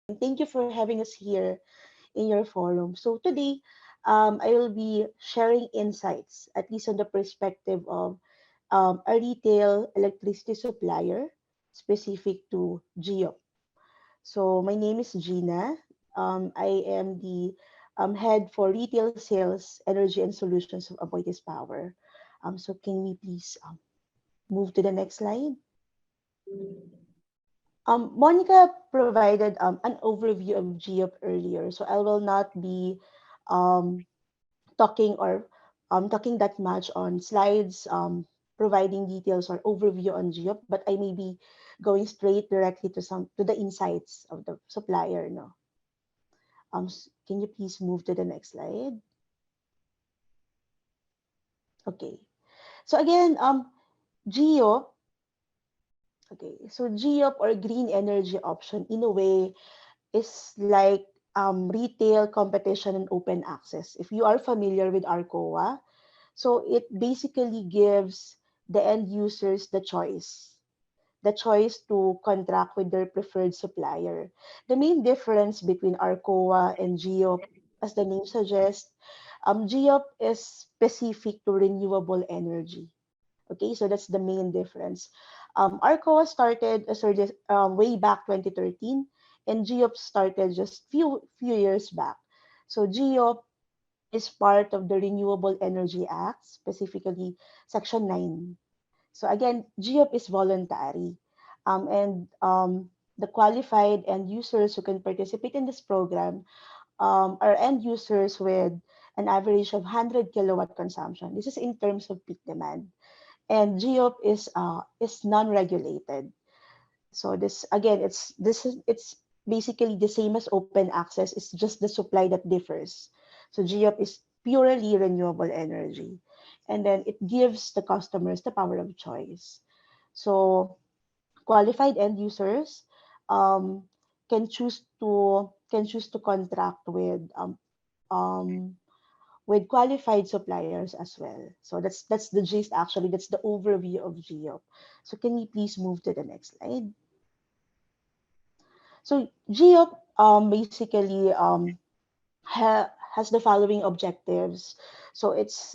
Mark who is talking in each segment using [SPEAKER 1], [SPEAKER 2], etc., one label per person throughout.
[SPEAKER 1] Thank you for having us here in your forum. So today, I will be sharing insights, at least on the perspective of a retail electricity supplier specific to GEO. So my name is Gina. I am the head for retail sales, energy and solutions of Aboitiz Power. So can we please move to the next slide? Monica provided an overview of GEOP earlier, so I will not be um, talking or talking that much on slides, providing details or overview on GEOP, but I may be going straight directly to the insights of the supplier. No, can you please move to the next slide? Okay. So again, GEOP. Okay, so GEOP or green energy option in a way is like retail competition and open access. If you are familiar with ARCOA, so it basically gives the end users the choice to contract with their preferred supplier. The main difference between ARCOA and GEOP, as the name suggests, GEOP is specific to renewable energy. Okay, so that's the main difference. ARCOA started way back 2013, and GEOP started just few years back. So GEOP is part of the Renewable Energy Act, specifically Section 9. So again, GEOP is voluntary, and the qualified end users who can participate in this program are end users with an average of 100 kilowatt consumption. This is in terms of peak demand, and GEOP is non-regulated. So this again, it's basically the same as open access. It's just the supply that differs. So GEOP is purely renewable energy, and then it gives the customers the power of choice. So qualified end users um, can choose to contract um, with qualified suppliers as well. So that's the gist actually. That's the overview of GEOP. So can we please move to the next slide? So GEOP basically has the following objectives. So it's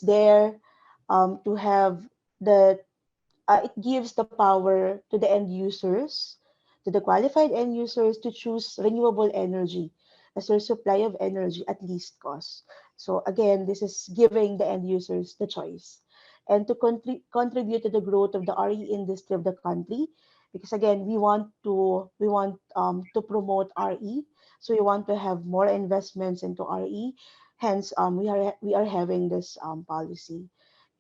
[SPEAKER 1] there to have the it gives the power to the end users, to the qualified end users to choose renewable energy as their supply of energy at least cost. So again, this is giving the end users the choice and to contribute to the growth of the RE industry of the country. Because again, we want to promote RE, so we want to have more investments into RE. Hence, we are having this policy.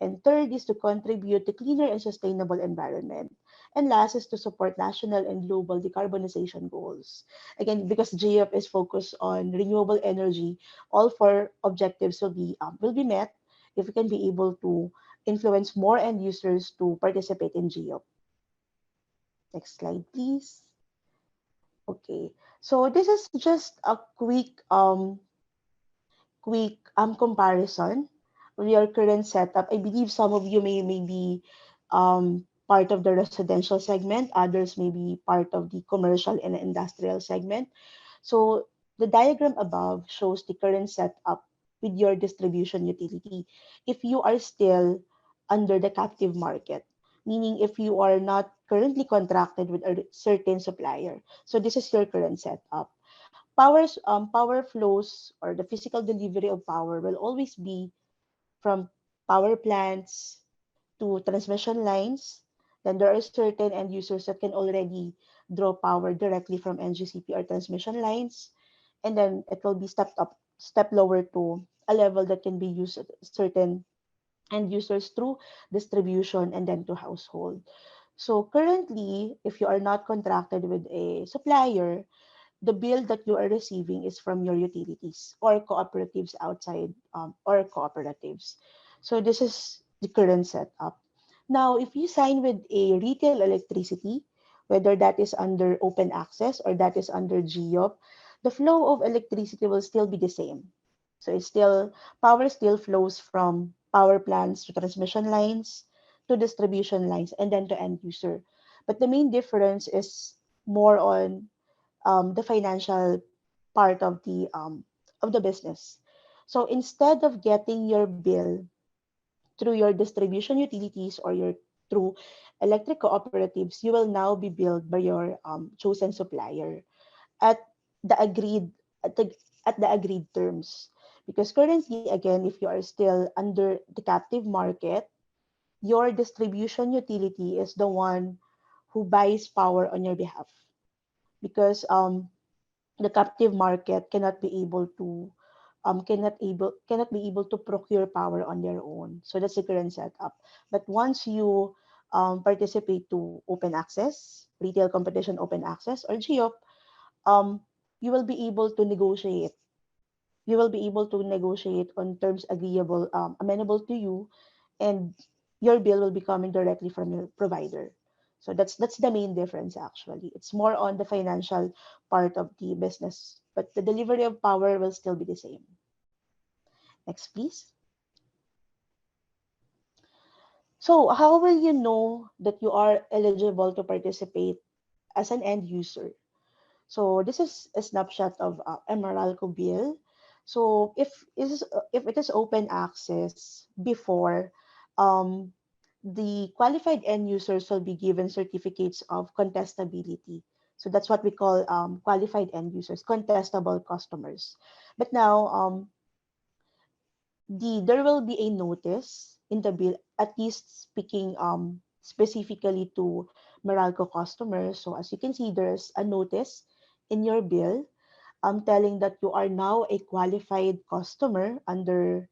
[SPEAKER 1] And third is to contribute to cleaner and sustainable environment. And last is to support national and global decarbonization goals. Again, because GEOP is focused on renewable energy, all four objectives will be met if we can be able to influence more end users to participate in GEOP. Next slide, please. Okay. So this is just a quick comparison of your current setup. I believe some of you may be part of the residential segment, others may be part of the commercial and industrial segment. So the diagram above shows the current setup with your distribution utility. If you are still under the captive market, meaning if you are not currently contracted with a certain supplier. So this is your current setup. Power flows or the physical delivery of power will always be from power plants to transmission lines. Then there are certain end users that can already draw power directly from NGCP or transmission lines, and then it will be step lower to a level that can be used at certain end users through distribution and then to household. So currently, if you are not contracted with a supplier, the bill that you are receiving is from your utilities or cooperatives outside or cooperatives. So this is the current setup. Now, if you sign with a retail electricity, whether that is under open access or that is under GEOP, the flow of electricity will still be the same. So it's still power still flows from power plants to transmission lines to distribution lines and then to end user. But the main difference is more on the financial part of the business. So instead of getting your bill through your distribution utilities or your through electric cooperatives, you will now be billed by your chosen supplier at the agreed at the at the agreed terms. Because currently, again, if you are still under the captive market, your distribution utility is the one who buys power on your behalf. Because the captive market cannot be able to procure power on their own. So that's the current setup. But once you participate to open access, retail competition open access or GEOP, um, you will be able to negotiate. You will be able to negotiate on terms agreeable, amenable to you, and your bill will be coming directly from your provider. So that's the main difference actually. It's more on the financial part of the business, but the delivery of power will still be the same. Next, please. So how will you know that you are eligible to participate as an end user? So this is a snapshot of Emeralco bill. So if it is open access before, um, the qualified end users will be given certificates of contestability. So that's what we call qualified end users, contestable customers. But now, there will be a notice in the bill, at least speaking specifically to Meralco customers. So as you can see, there's a notice in your bill telling that you are now a qualified customer under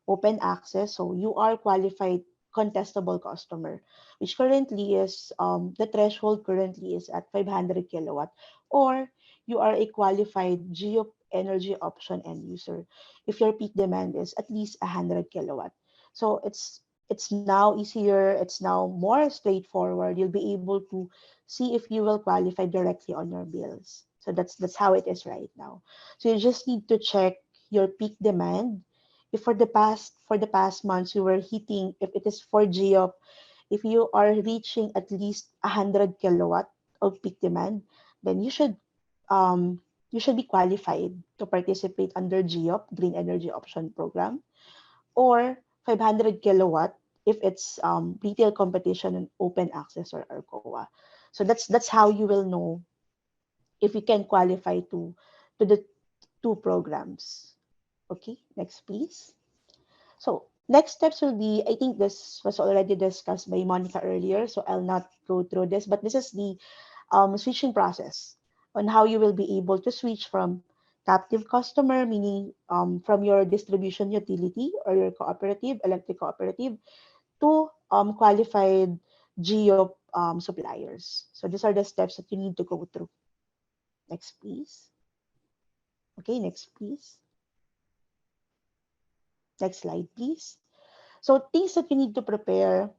[SPEAKER 1] open access. So you are qualified contestable customer, which currently is the threshold currently is at 500 kilowatt, or you are a qualified geo energy option end user if your peak demand is at least 100 kilowatt. So it's now easier, it's now more straightforward. You'll be able to see if you will qualify directly on your bills. So that's how it is right now. So you just need to check your peak demand. If for the past months you were hitting, if it is for GEOP, if you are reaching at least 100 kilowatt of peak demand, then um you should be qualified to participate under GEOP, Green Energy Option Program, or 500 kilowatt if it's retail competition and open access or ARCOA. So that's how you will know if you can qualify to the two programs. Okay, next please. So next steps will be, I think this was already discussed by Monica earlier, so I'll not go through this, but this is the switching process on how you will be able to switch from captive customer, meaning from your distribution utility or your cooperative, electric cooperative, to qualified geo suppliers. So these are the steps that you need to go through. Next, please. Okay, next, please. Next slide, please. So things that you need to prepare.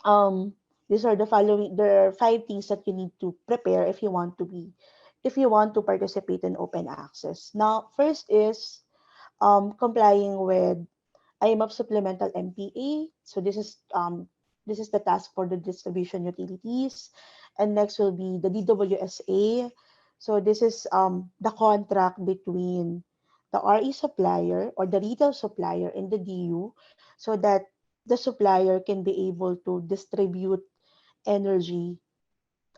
[SPEAKER 1] Um, these are the following. There are 5 things that you need to prepare if you want to participate in open access. Now, first is complying with IMAP supplemental MPA. So this is the task for the distribution utilities, and next will be the DWSA. So this is the contract between the RE supplier or the retail supplier and the DU, so that the supplier can be able to distribute energy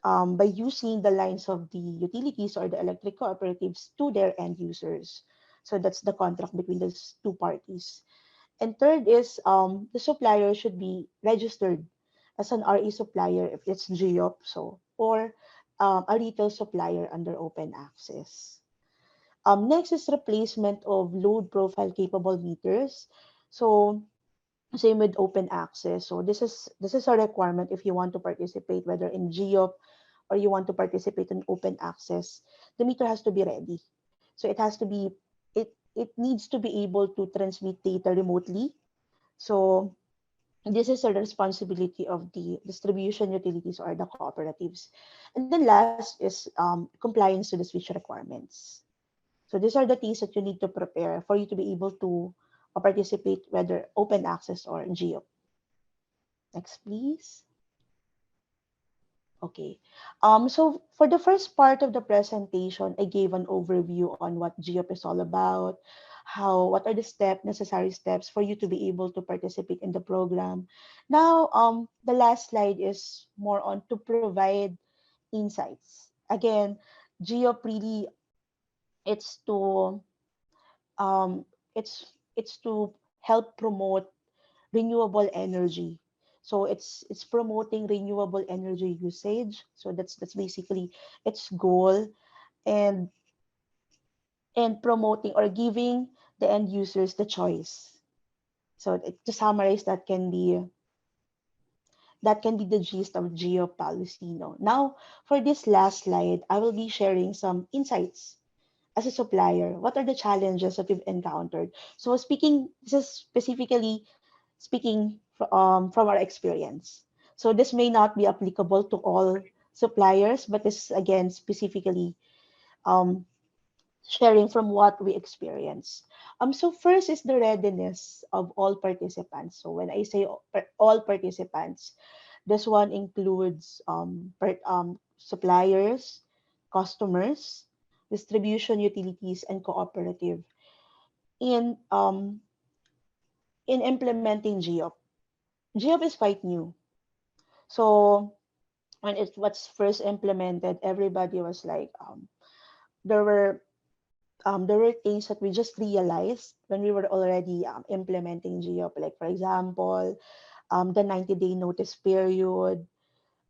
[SPEAKER 1] by using the lines of the utilities or the electric cooperatives to their end users. So that's the contract between those two parties. And third is the supplier should be registered as an RE supplier if it's GEOP, so, or a retail supplier under open access. Next is replacement of load profile capable meters. So same with open access. So this is a requirement if you want to participate whether in GEOP or you want to participate in open access. The meter has to be ready. So it has to be it needs to be able to transmit data remotely. So this is a responsibility of the distribution utilities or the cooperatives. And then last is compliance to the switch requirements. So these are the things that you need to prepare for you to be able to participate whether open access or geo. Next, please. Okay. So for the first part of the presentation, I gave an overview on what GEOP is all about, what are the necessary steps for you to be able to participate in the program. Now, the last slide is more on to provide insights. Again, GEOP really, it's to um, it's to help promote renewable energy. So it's promoting renewable energy usage. So that's basically its goal, and promoting or giving the end users the choice. So to summarize, that can be the gist of geo policy. No? Now, for this last slide, I will be sharing some insights as a supplier. What are the challenges that we've encountered? So this is specifically speaking from our experience. So this may not be applicable to all suppliers, but this again specifically um, sharing from what we experience. So first is the readiness of all participants. So when I say all participants, this one includes suppliers, customers, distribution utilities, and cooperative in implementing GEOP. GEOP is quite new. So when it was first implemented, everybody was like, there were there were things that we just realized when we were already implementing GEOP. Like for example, the 90-day notice period,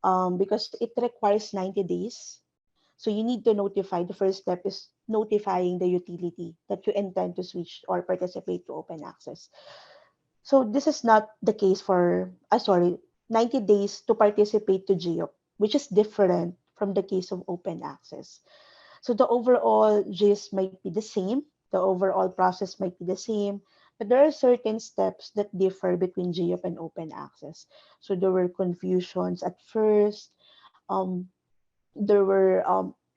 [SPEAKER 1] because it requires 90 days. So you need to notify. The first step is notifying the utility that you intend to switch or participate to open access. So this is not the case for, sorry, 90 days to participate to GEOP, which is different from the case of open access. So the overall gist might be the same, the overall process might be the same, but there are certain steps that differ between GEOP and open access. So there were confusions at first. Um, there were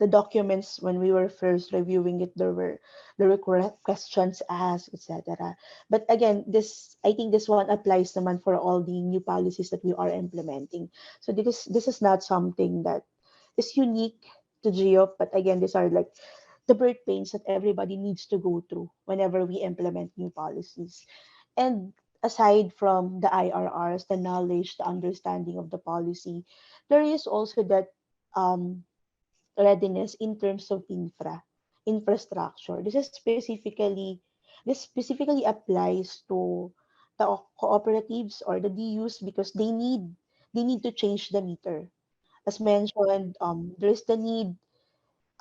[SPEAKER 1] the documents when we were first reviewing it, there were correct questions asked, etc. But again, this I think this one applies naman for all the new policies that we are implementing. So this is not something that is unique to GEOP, but again, these are like the birth pains that everybody needs to go through whenever we implement new policies. And aside from the IRRs, the knowledge, the understanding of the policy, there is also that um, readiness in terms of infrastructure. This specifically applies to the cooperatives or the DUs because they need to change the meter. As mentioned, there is the need,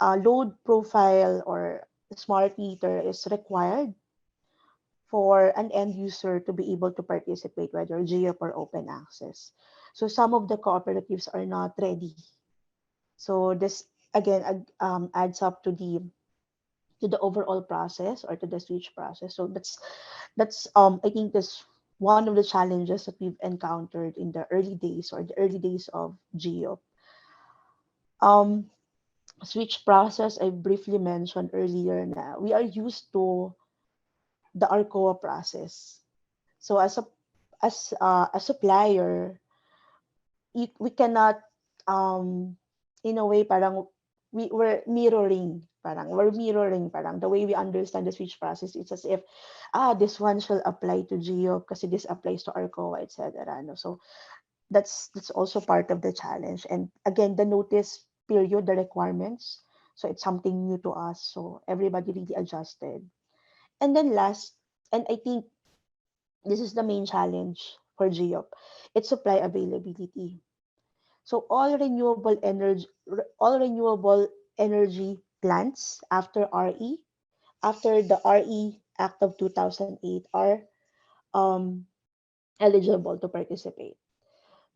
[SPEAKER 1] load profile or smart meter is required for an end user to be able to participate, whether GEOP or open access. So some of the cooperatives are not ready. So this again adds up to the overall process or to the switch process. So that's I think that's one of the challenges that we've encountered in the early days or the early days of GEOP. Um, Switch process I briefly mentioned earlier na we are used to the ARCOA process. So as a supplier, we cannot in a way parang we're mirroring parang the way we understand the switch process. It's as if this one shall apply to Geo kasi this applies to Arcoa, etc. No? So that's also part of the challenge. And again, the notice period, the requirements, so it's something new to us, so everybody really adjusted. And then last, and I think this is the main challenge for GEOP, it's supply availability. So all renewable energy plants after RE, after the RE Act of 2008 are um, eligible to participate.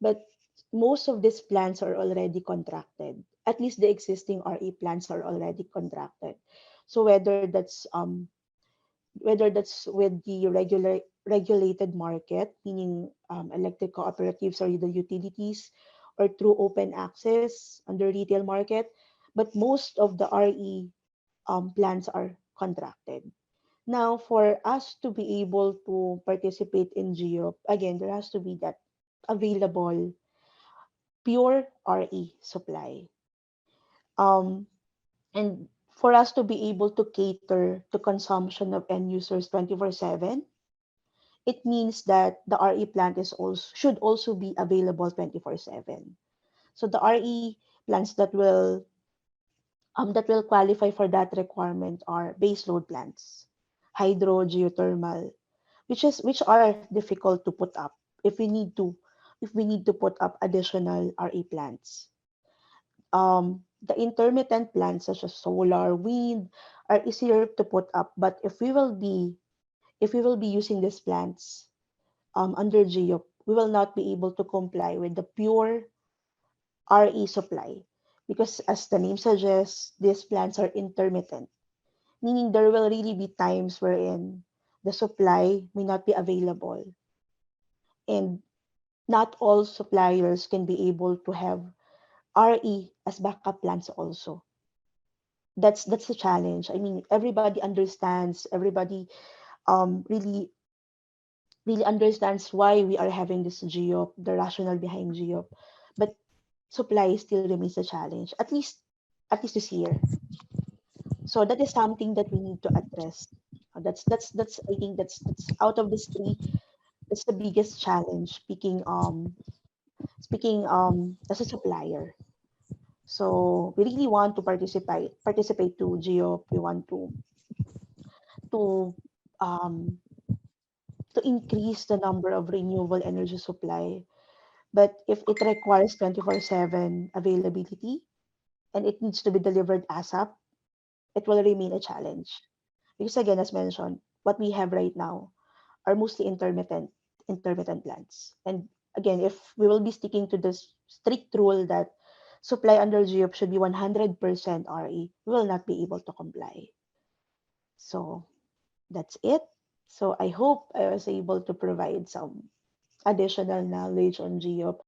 [SPEAKER 1] But most of these plants are already contracted. At least the existing RE plants are already contracted. So whether that's with the regulated market, meaning electric cooperatives or the utilities, or through open access on the retail market. But most of the RE plants are contracted. Now, for us to be able to participate in GEO, again, there has to be that available pure RE supply. Um, and for us to be able to cater to consumption of end users 24/7, it means that the RE plant is also should also be available 24/7. So the RE plants that will qualify for that requirement are base load plants, hydro, geothermal, which are difficult to put up if we need to if we need to put up additional RE plants. The intermittent plants such as solar, wind are easier to put up, but if we will be using these plants under GEOP, we will not be able to comply with the pure RE supply because as the name suggests, these plants are intermittent, meaning there will really be times wherein the supply may not be available, and not all suppliers can be able to have RE as backup plans also. That's the challenge. I mean, everybody understands, everybody really understands why we are having this GEOP, the rationale behind GEOP, but supply still remains a challenge, at least this year. So that is something that we need to address. That's I think that's out of these three, that's the biggest challenge. Speaking as a supplier. So we really want to participate to GEOP. We want to um to increase the number of renewable energy supply. But if it requires 24/7 availability and it needs to be delivered ASAP, it will remain a challenge. Because again, as mentioned, what we have right now are mostly intermittent plants. And again, if we will be sticking to this strict rule that supply under GEOP should be 100% RE, we will not be able to comply. So that's it. So I hope I was able to provide some additional knowledge on GEOP.